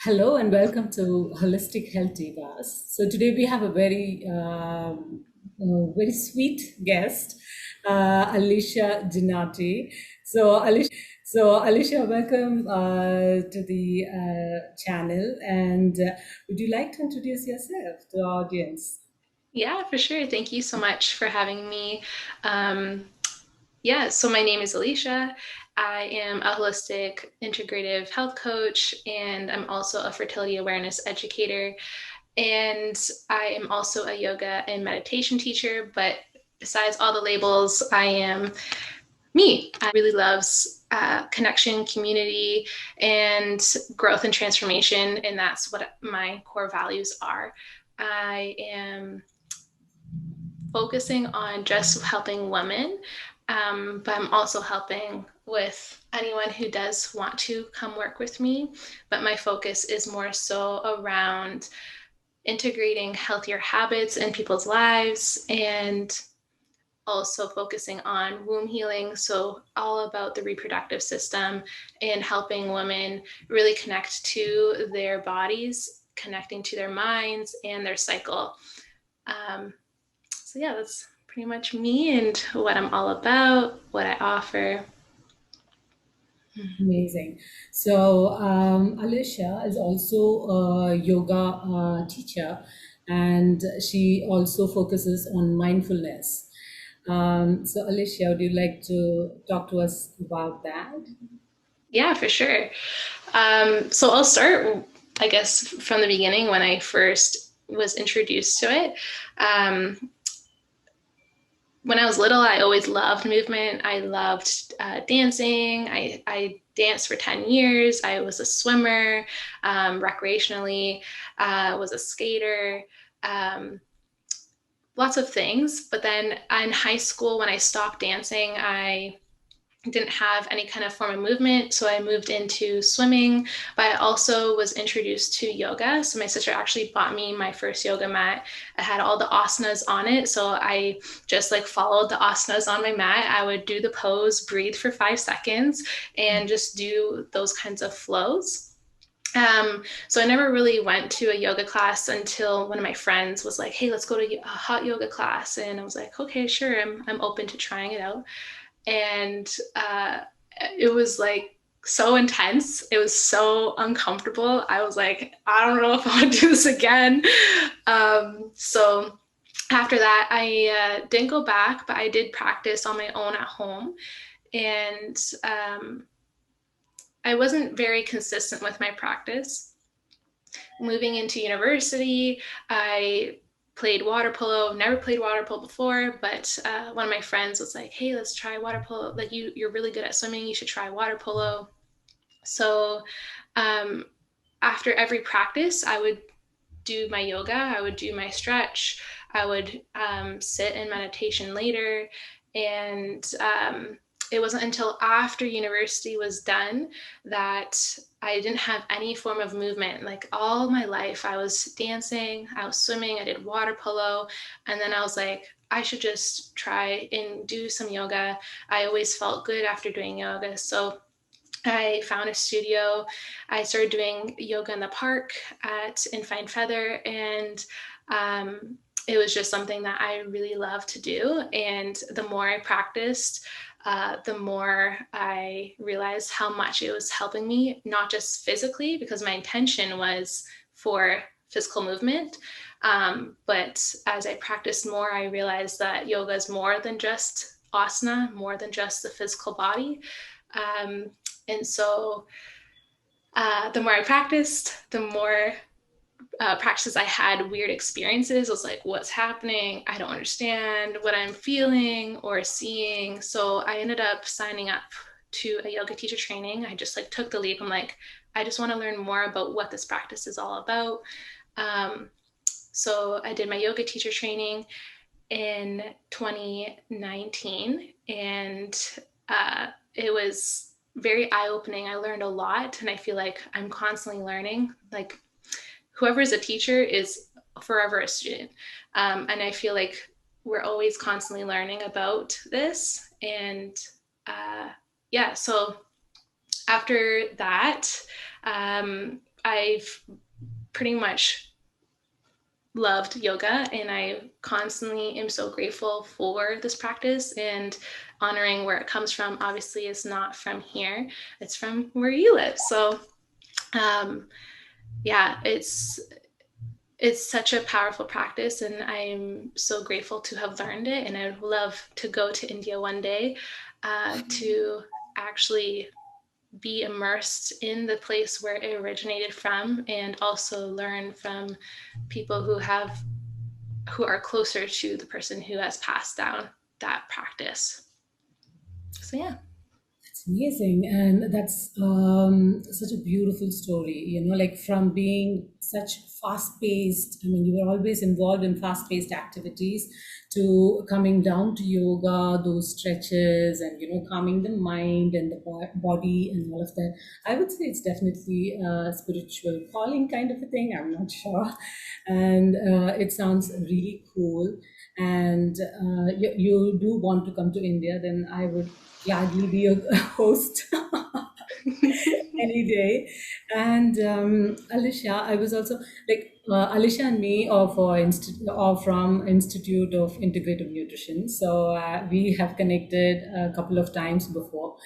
Hello and welcome to Holistic Health Divas. So today we have a very sweet guest, Alicia Ginnatti. So Alicia, welcome to the channel. And would you like to introduce yourself to our audience? Yeah, for sure. Thank you so much for having me. Um, yeah, so my name is Alicia. I am a holistic integrative health coach, and I'm also a fertility awareness educator. And I am also a yoga and meditation teacher. But besides all the labels, I am me. I really loves connection, community, and growth and transformation. And that's what my core values are. I am focusing on just helping women, but I'm also helping with anyone who does want to come work with me. But my focus is more so around integrating healthier habits in people's lives and also focusing on womb healing. So, all about the reproductive system and helping women really connect to their bodies, connecting to their minds and their cycle. Um, so yeah, that's pretty much me and what I'm all about, what I offer. Amazing. So Alicia is also a yoga teacher, and she also focuses on mindfulness. So, Alicia, would you like to talk to us about that? Yeah, for sure. So I'll start, I guess, from the beginning when I first was introduced to it. Um, when I was little, I always loved movement. I loved dancing. I danced for 10 years. I was a swimmer recreationally, was a skater. Um, Lots of things. But then in high school, when I stopped dancing, I didn't have any kind of form of movement. So I moved into swimming, but I also was introduced to yoga. So my sister actually bought me my first yoga mat. I had all the asanas on it. So I just like followed the asanas on my mat. I would do the pose, breathe for 5 seconds, and just do those kinds of flows. So I never really went to a yoga class until one of my friends was like, "Hey, let's go to a hot yoga class," and I was like, "Okay, sure, I'm open to trying it out." And it was like so intense. It was so uncomfortable. I was like, I don't know if I want to do this again. So after that, I didn't go back, but I did practice on my own at home. And I wasn't very consistent with my practice. Moving into university, I played water polo. Never played water polo before, but one of my friends was like, "Hey, let's try water polo. Like you're really good at swimming. You should try water polo." So um, after every practice, I would do my yoga. I would do my stretch. I would sit in meditation later, and it wasn't until after university was done that I didn't have any form of movement. Like all my life, I was dancing, I was swimming, I did water polo, and then I was like, I should just try and do some yoga. I always felt good after doing yoga. So I found a studio. I started doing yoga in the park at in Fine Feather, and it was just something that I really love to do. And the more I practiced, the more I realized how much it was helping me, not just physically, because my intention was for physical movement. But as I practiced more, I realized that yoga is more than just asana, more than just the physical body. Um, and so the more I practiced, the more practices I had weird experiences. I was like, what's happening? I don't understand what I'm feeling or seeing. So I ended up signing up to a yoga teacher training. I just like took the leap. I'm like, I just want to learn more about what this practice is all about. Um, so I did my yoga teacher training in 2019, and it was very eye-opening. I learned a lot, and I feel like I'm constantly learning. Like whoever is a teacher is forever a student, and I feel like we're always constantly learning about this. And yeah, so after that, I've pretty much loved yoga, and I constantly am so grateful for this practice, and honoring where it comes from. Obviously, is not from here, it's from where you live. So yeah, it's such a powerful practice, and I'm so grateful to have learned it. And I would love to go to India one day to actually be immersed in the place where it originated from, and also learn from people who are closer to the person who has passed down that practice. So yeah. It's amazing, and that's such a beautiful story. Like from being such fast-paced. I mean, you were always involved in fast-paced activities, to coming down to yoga, those stretches, and calming the mind and the body and all of that. I would say it's definitely a spiritual calling kind of a thing. I'm not sure, and it sounds really cool. And you do want to come to India, then I would gladly be a host any day. And Alicia, I was also like Alicia and me are from Institute of Integrative Nutrition. So we have connected a couple of times before.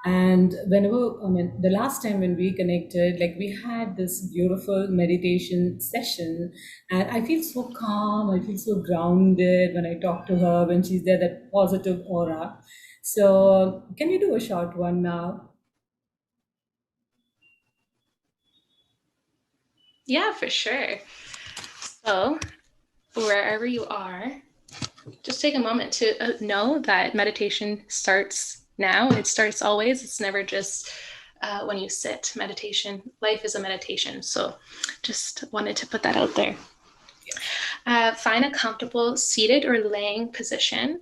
And whenever, I mean, the last time when we connected, like we had this beautiful meditation session, and I feel so calm, I feel so grounded when I talk to her, when she's there, that positive aura. So, can you do a short one now? Yeah, for sure. So wherever you are, just take a moment to know that meditation starts now. It starts always. It's never just when you sit. Meditation, life is a meditation. So just wanted to put that out there. Find a comfortable seated or laying position.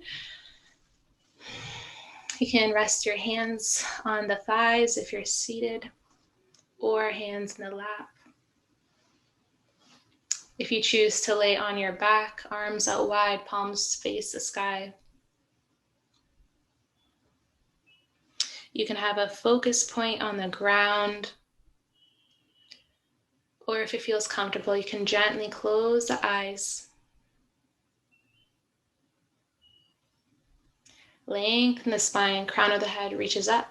You can rest your hands on the thighs if you're seated, or hands in the lap. If you choose to lay on your back, arms out wide, palms face the sky. You can have a focus point on the ground, or if it feels comfortable, you can gently close the eyes. Lengthen the spine, crown of the head reaches up,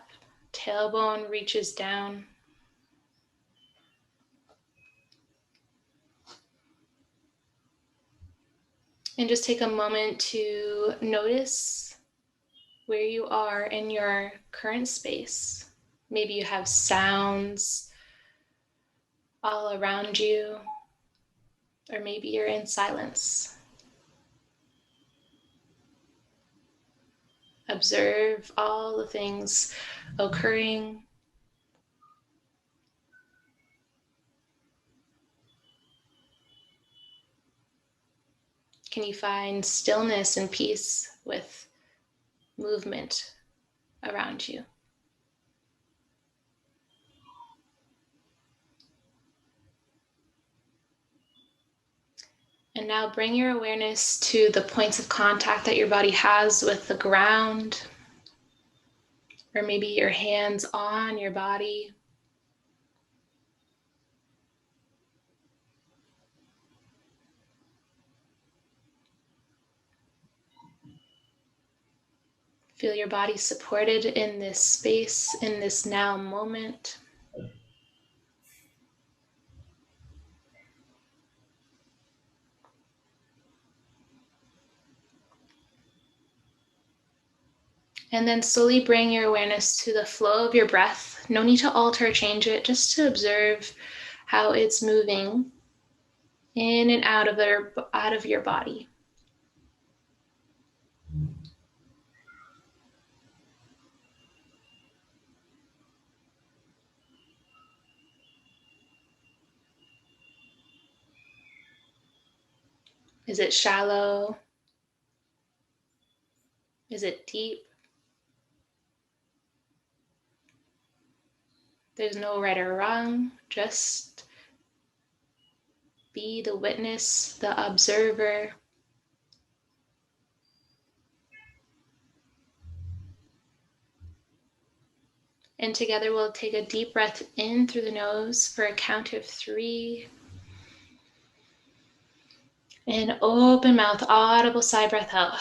tailbone reaches down. And just take a moment to notice where you are in your current space. Maybe you have sounds all around you, or maybe you're in silence. Observe all the things occurring. Can you find stillness and peace with movement around you? And now bring your awareness to the points of contact that your body has with the ground, or maybe your hands on your body. Feel your body supported in this space, in this now moment. And then slowly bring your awareness to the flow of your breath. No need to alter or change it, just to observe how it's moving in and out of your body. Is it shallow? Is it deep? There's no right or wrong. Just be the witness, the observer. And together we'll take a deep breath in through the nose for a count of 3. And open mouth, audible sigh breath out.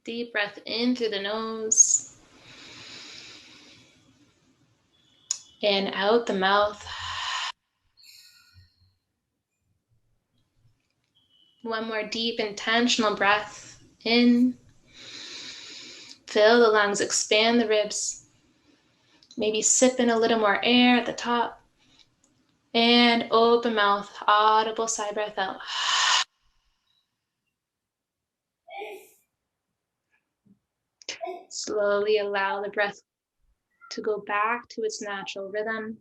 Deep breath in through the nose. And out the mouth. One more deep, intentional breath in. Fill the lungs, expand the ribs. Maybe sip in a little more air at the top. And open mouth, audible sigh breath out. Slowly allow the breath to go back to its natural rhythm.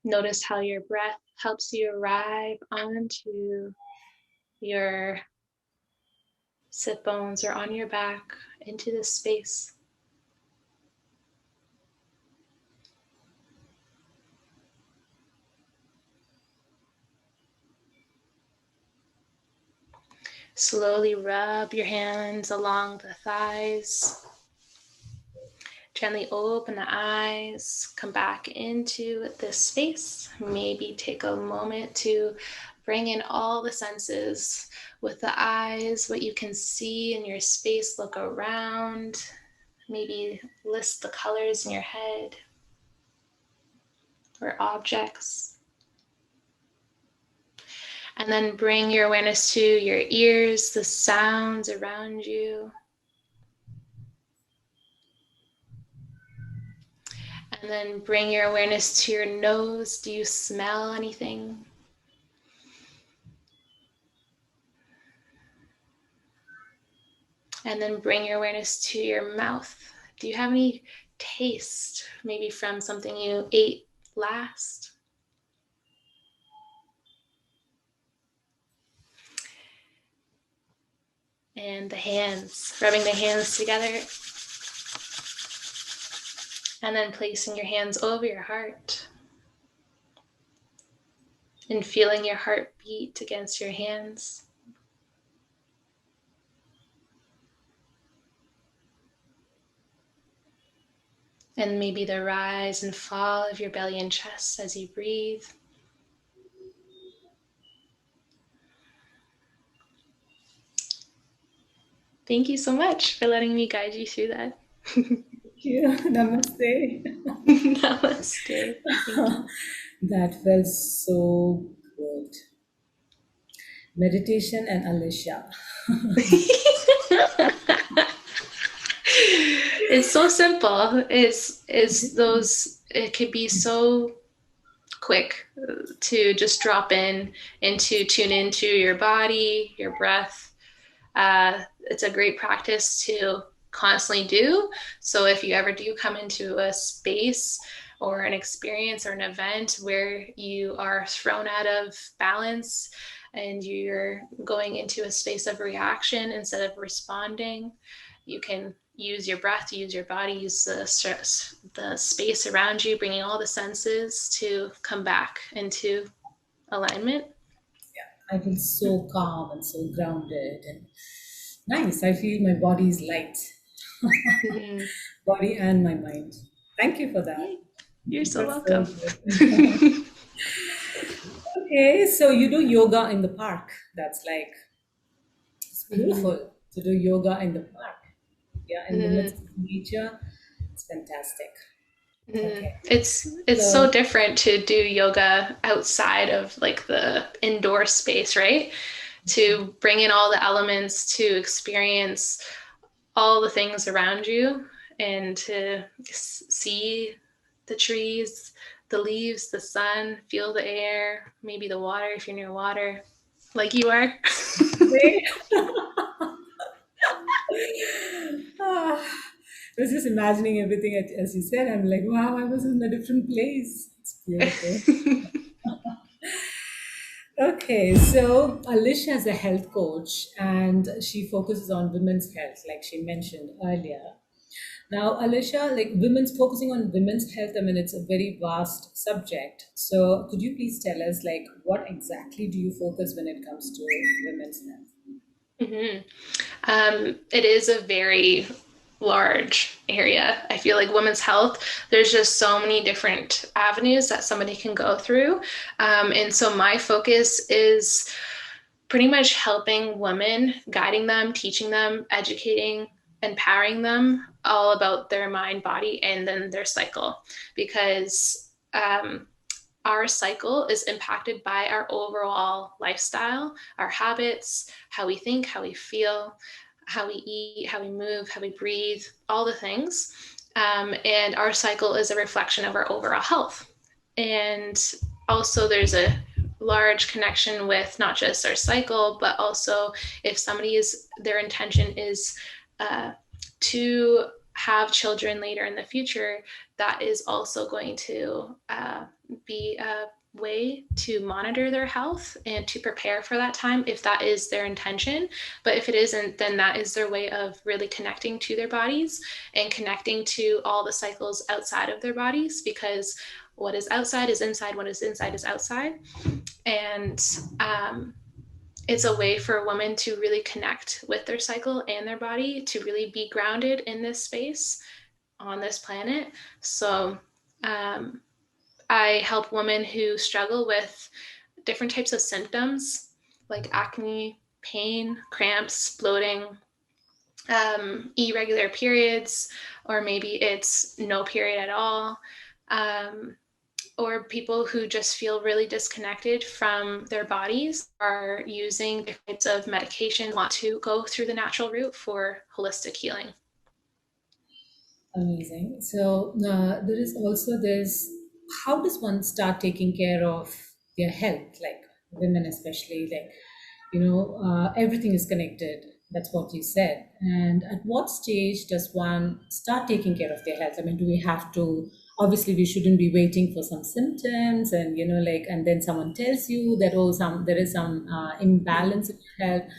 Notice how your breath helps you arrive onto your sit bones or on your back into this space. Slowly rub your hands along the thighs. Gently open the eyes, come back into this space. Maybe take a moment to bring in all the senses with the eyes, what you can see in your space. Look around, maybe list the colors in your head or objects. And then bring your awareness to your ears, the sounds around you. And then bring your awareness to your nose. Do you smell anything? And then bring your awareness to your mouth. Do you have any taste, maybe from something you ate last? And the hands, rubbing the hands together. And then placing your hands over your heart. And feeling your heart beat against your hands. And maybe the rise and fall of your belly and chest as you breathe. Thank you so much for letting me guide you through that. Thank you. Namaste. Namaste. Thank you. That felt so good. Meditation and Alicia. It's so simple. It's those. It could be so quick to just drop in and to tune into your body, your breath. It's a great practice to constantly do. So if you ever do come into a space or an experience or an event where you are thrown out of balance and you're going into a space of reaction instead of responding, you can use your breath, use your body, use the space around you, bringing all the senses to come back into alignment. I feel so calm and so grounded and nice. I feel my body is light, Mm-hmm. body and my mind. Thank you for that. You're so That's so welcome. good. Okay, so you do yoga in the park. That's like, it's beautiful to do yoga in the park. Yeah, in the midst of nature. It's fantastic. Okay, It's so so different to do yoga outside of like the indoor space, right? To bring in all the elements, to experience all the things around you, and to see the trees, the leaves, the sun, feel the air, maybe the water if you're near water, like you are. ah, I was just imagining everything as you said. I'm like, wow, I was in a different place. It's beautiful. Okay, so Alicia is a health coach and she focuses on women's health, like she mentioned earlier. Now, Alicia, like women's focusing on women's health, I mean, it's a very vast subject. So, could you please tell us, like, what exactly do you focus when it comes to women's health? Mhm. It is a very large area. I feel like women's health, there's just so many different avenues that somebody can go through. And so my focus is pretty much helping women, guiding them, teaching them, educating, empowering them all about their mind, body, and then their cycle. Because our cycle is impacted by our overall lifestyle, our habits, how we think, how we feel, how we eat, how we move, how we breathe, all the things. And our cycle is a reflection of our overall health. And also, there's a large connection with not just our cycle, but also if somebody's their intention is to have children later in the future, that is also going to be a way to monitor their health and to prepare for that time if that is their intention. But if it isn't, then that is their way of really connecting to their bodies and connecting to all the cycles outside of their bodies, because what is outside is inside, what is inside is outside. And it's a way for a woman to really connect with their cycle and their body, to really be grounded in this space on this planet. So um, I help women who struggle with different types of symptoms like acne, pain, cramps, bloating, irregular periods, or maybe it's no period at all. Um, or people who just feel really disconnected from their bodies, are using different types of medication, want to go through the natural route for holistic healing. Amazing. So, there is also this, how does one start taking care of their health, like women especially, like, everything is connected. That's what you said. And at what stage does one start taking care of their health? I mean, do we have to, obviously, we shouldn't be waiting for some symptoms and, like, and then someone tells you that, oh, there is some imbalance in your health.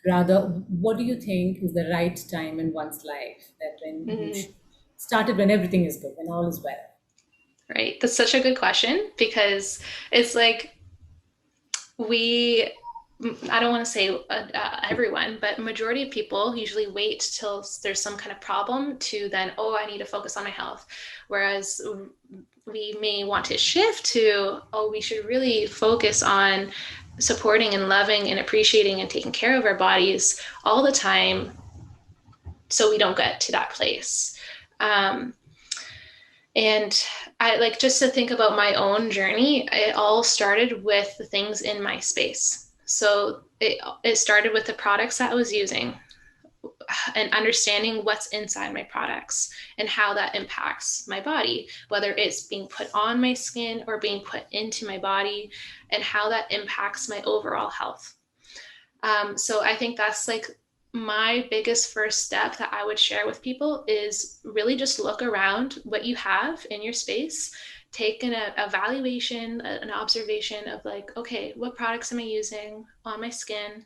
Rather, what do you think is the right time in one's life that when you Mm, start it when everything is good, when all is well? right. That's such a good question, because it's like we, I don't want to say everyone, but majority of people usually wait till there's some kind of problem to then, oh, I need to focus on my health. Whereas we may want to shift to, oh, we should really focus on supporting and loving and appreciating and taking care of our bodies all the time, so we don't get to that place. Um, and I like, just to think about my own journey, it all started with the things in my space. So it started with the products that I was using and understanding what's inside my products and how that impacts my body, whether it's being put on my skin or being put into my body, and how that impacts my overall health. So I think that's like my biggest first step that I would share with people, is really just look around what you have in your space, take an evaluation, an observation of like, okay, what products am I using on my skin?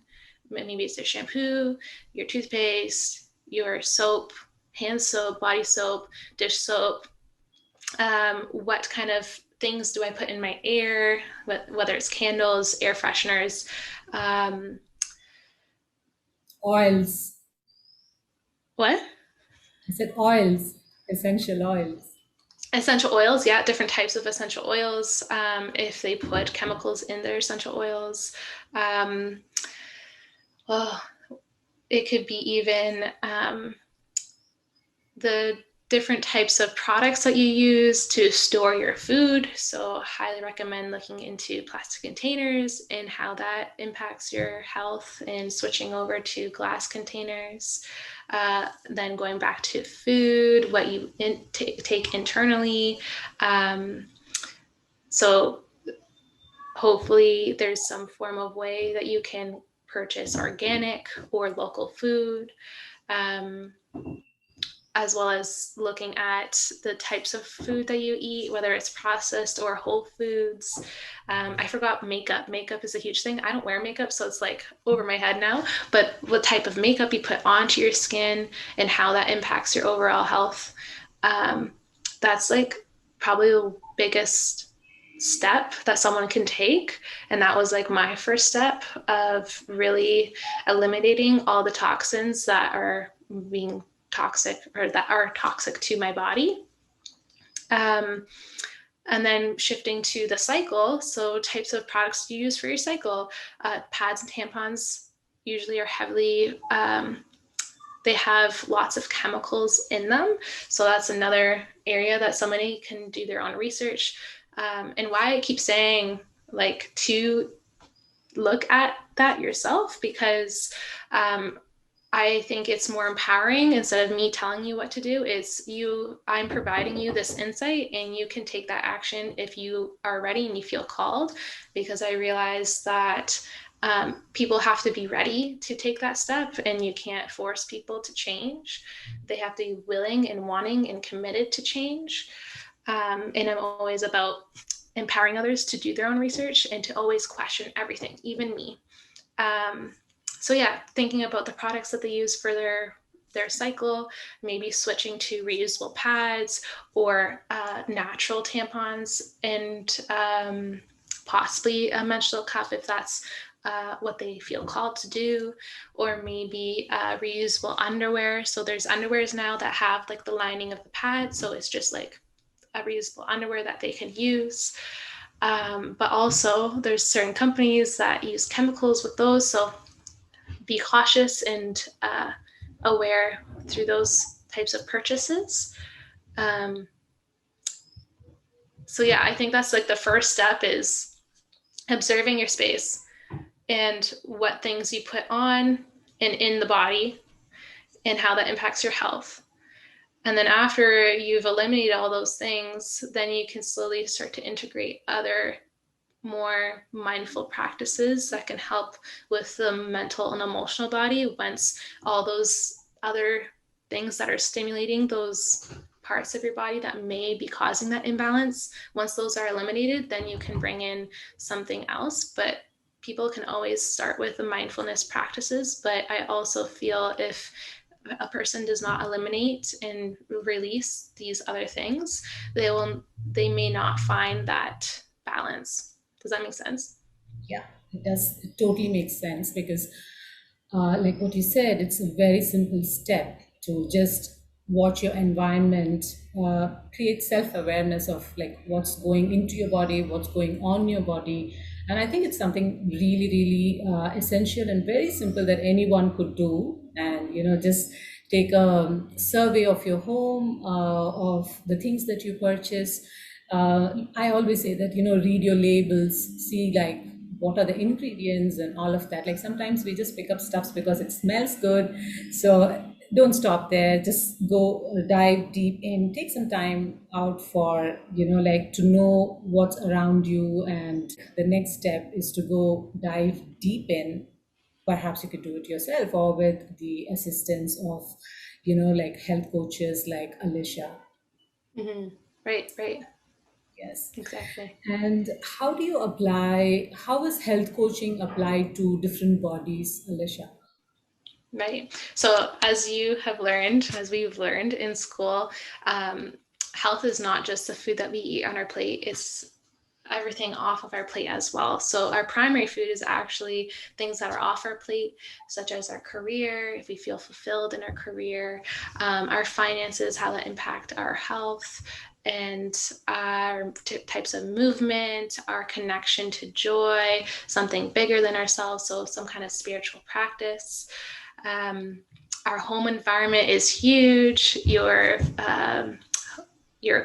Maybe it's your shampoo, your toothpaste, your soap, hand soap, body soap, dish soap. What kind of things do I put in my air, whether it's candles, air fresheners, um, Oils. what? I said oils, essential oils. Essential oils, yeah, different types of essential oils. If they put chemicals in their essential oils, um, well, it could be even the different types of products that you use to store your food. So, highly recommend looking into plastic containers and how that impacts your health, and switching over to glass containers. Then going back to food, what you take internally. Um, so, hopefully, there's some form of way that you can purchase organic or local food. Um, as well as looking at the types of food that you eat, whether it's processed or whole foods. I forgot makeup. Makeup is a huge thing. I don't wear makeup, so it's like over my head now. But what type of makeup you put onto your skin and how that impacts your overall health. That's like probably the biggest step that someone can take. And that was like my first step of really eliminating all the toxins that are being toxic or that are toxic to my body. And then shifting to the cycle. So types of products you use for your cycle. Pads and tampons usually are heavily, they have lots of chemicals in them. So that's another area that somebody can do their own research. And why I keep saying like to look at that yourself, because I think it's more empowering. Instead of me telling you what to do, it's I'm providing you this insight, and you can take that action if you are ready and you feel called, because I realize that people have to be ready to take that step, and you can't force people to change. They have to be willing and wanting and committed to change. And I'm always about empowering others to do their own research and to always question everything, even me. So yeah, thinking about the products that they use for their cycle, maybe switching to reusable pads or natural tampons, and possibly a menstrual cup if that's what they feel called to do, or maybe reusable underwear. So there's underwears now that have like the lining of the pad, so it's just like a reusable underwear that they can use. But also there's certain companies that use chemicals with those, so be cautious and aware through those types of purchases. So yeah, I think that's like the first step is observing your space and what things you put on and in the body and how that impacts your health. And then after you've eliminated all those things, then you can slowly start to integrate other more mindful practices that can help with the mental and emotional body once all those other things that are stimulating those parts of your body that may be causing that imbalance, once those are eliminated, then you can bring in something else. But people can always start with the mindfulness practices. But I also feel if a person does not eliminate and release these other things, they may not find that balance. Does that make sense? Yeah, it does. It totally makes sense because, like what you said, it's a very simple step to just watch your environment, create self-awareness of like what's going into your body, what's going on your body. And I think it's something really, really essential and very simple that anyone could do. And, just take a survey of your home, of the things that you purchase. I always say that, read your labels, see like what are the ingredients and all of that. Like sometimes we just pick up stuffs because it smells good. So don't stop there. Just go dive deep in, take some time out for, like to know what's around you. And the next step is to go dive deep in. Perhaps you could do it yourself or with the assistance of, like health coaches like Alicia. Mm-hmm. Right, right. Yes. Exactly. And how is health coaching applied to different bodies, Alicia? Right. So, as you have learned, as we've learned in school, um, health is not just the food that we eat on our plate, it's everything off of our plate as well. So, our primary food is actually things that are off our plate, such as our career, if we feel fulfilled in our career, our finances, how that impact our health, and our types of movement, our connection to joy, something bigger than ourselves, so some kind of spiritual practice. Um, our home environment is huge. Your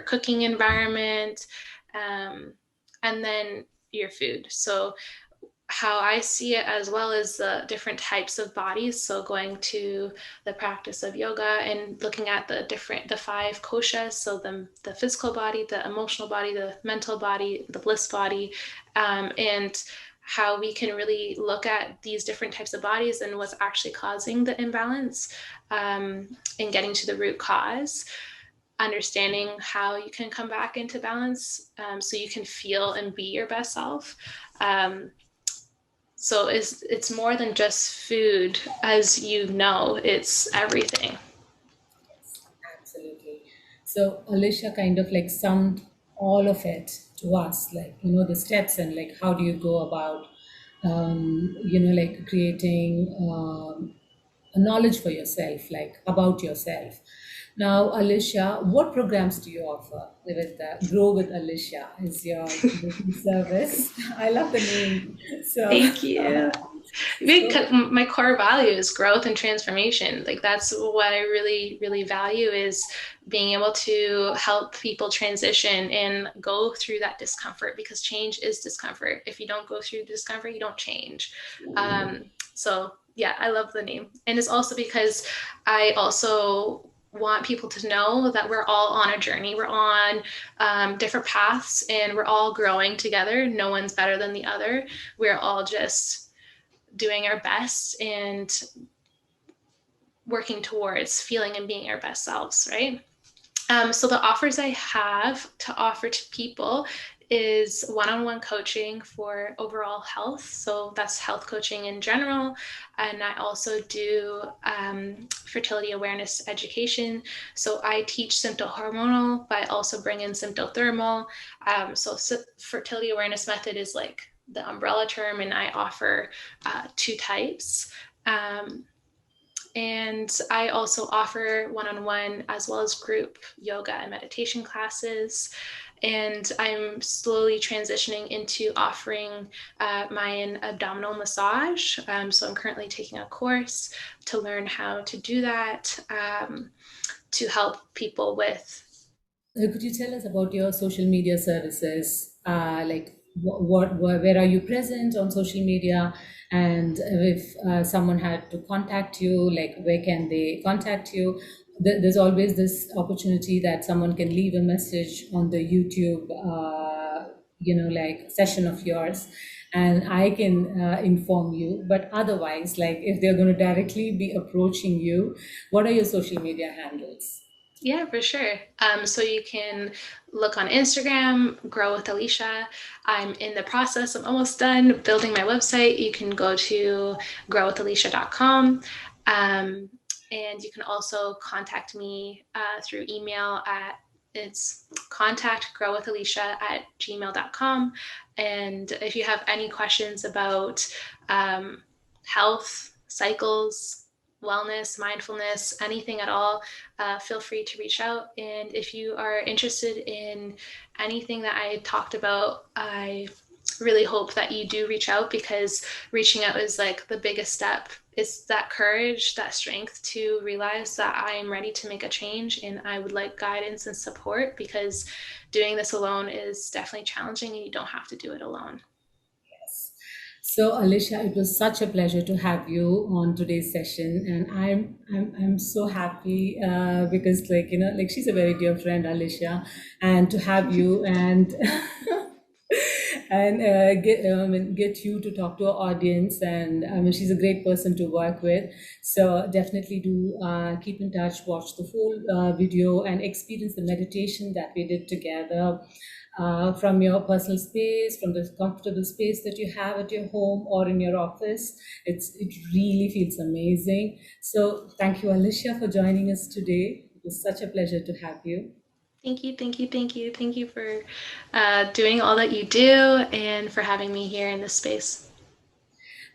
cooking environment, and then your food. So how I see it, as well as the different types of bodies. So going to the practice of yoga and looking at the five koshas. So the physical body, the emotional body, the mental body, the bliss body, and how we can really look at these different types of bodies and what's actually causing the imbalance, and getting to the root cause, understanding how you can come back into balance, so you can feel and be your best self. So it's more than just food, as you know, it's everything. Absolutely. So Alicia kind of like summed all of it to us, like, the steps and like how do you go about, like creating a knowledge for yourself, like about yourself. Now, Alicia, what programs do you offer with Grow with Alicia is your business service. I love the name. So, Thank you. so Because my core value is growth and transformation. Like that's what I really, really value, is being able to help people transition and go through that discomfort, because change is discomfort. If you don't go through discomfort, you don't change. So yeah, I love the name. And it's also because I also want people to know that we're all on a journey. We're on different paths, and we're all growing together. No one's better than the other. We're all just doing our best and working towards feeling and being our best selves, right? So the offers I have to offer to people is one-on-one coaching for overall health. So that's health coaching in general. And I also do fertility awareness education. So I teach symptohormonal, but I also bring in symptothermal. So fertility awareness method is like the umbrella term, and I offer two types. And I also offer one-on-one as well as group yoga and meditation classes. And I'm slowly transitioning into offering my abdominal massage. So I'm currently taking a course to learn how to do that, to help people with. could you tell us about your social media services? Like, where are you present on social media? And if someone had to contact you, like, where can they contact you? There's always this opportunity that someone can leave a message on the YouTube, like session of yours, and I can inform you. But otherwise, like, if they're going to directly be approaching you, what are your social media handles? Yeah, for sure. So you can look on Instagram, Grow with Alicia. I'm in the process, I'm almost done building my website. You can go to growwithalicia.com. And you can also contact me through email at it's contactgrowwithalicia@gmail.com. And if you have any questions about health, cycles, wellness, mindfulness, anything at all, feel free to reach out. And if you are interested in anything that I talked about, I really hope that you do reach out, because reaching out is like the biggest step. It's that courage, that strength to realize that I am ready to make a change and I would like guidance and support, because doing this alone is definitely challenging and you don't have to do it alone. So, Alicia, it was such a pleasure to have you on today's session, and I'm so happy because, like, like, she's a very dear friend, Alicia, and to have you and and get you to talk to our audience, and I mean, she's a great person to work with. So definitely do keep in touch, watch the full video, and experience the meditation that we did together, from your personal space, from the comfortable space that you have at your home or in your office. It really feels amazing. So thank you, Alicia, for joining us today. It was such a pleasure to have you. Thank you, thank you, thank you. Thank you for doing all that you do and for having me here in this space.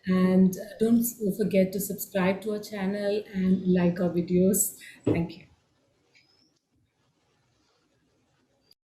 And don't forget to subscribe to our channel and like our videos. Thank you.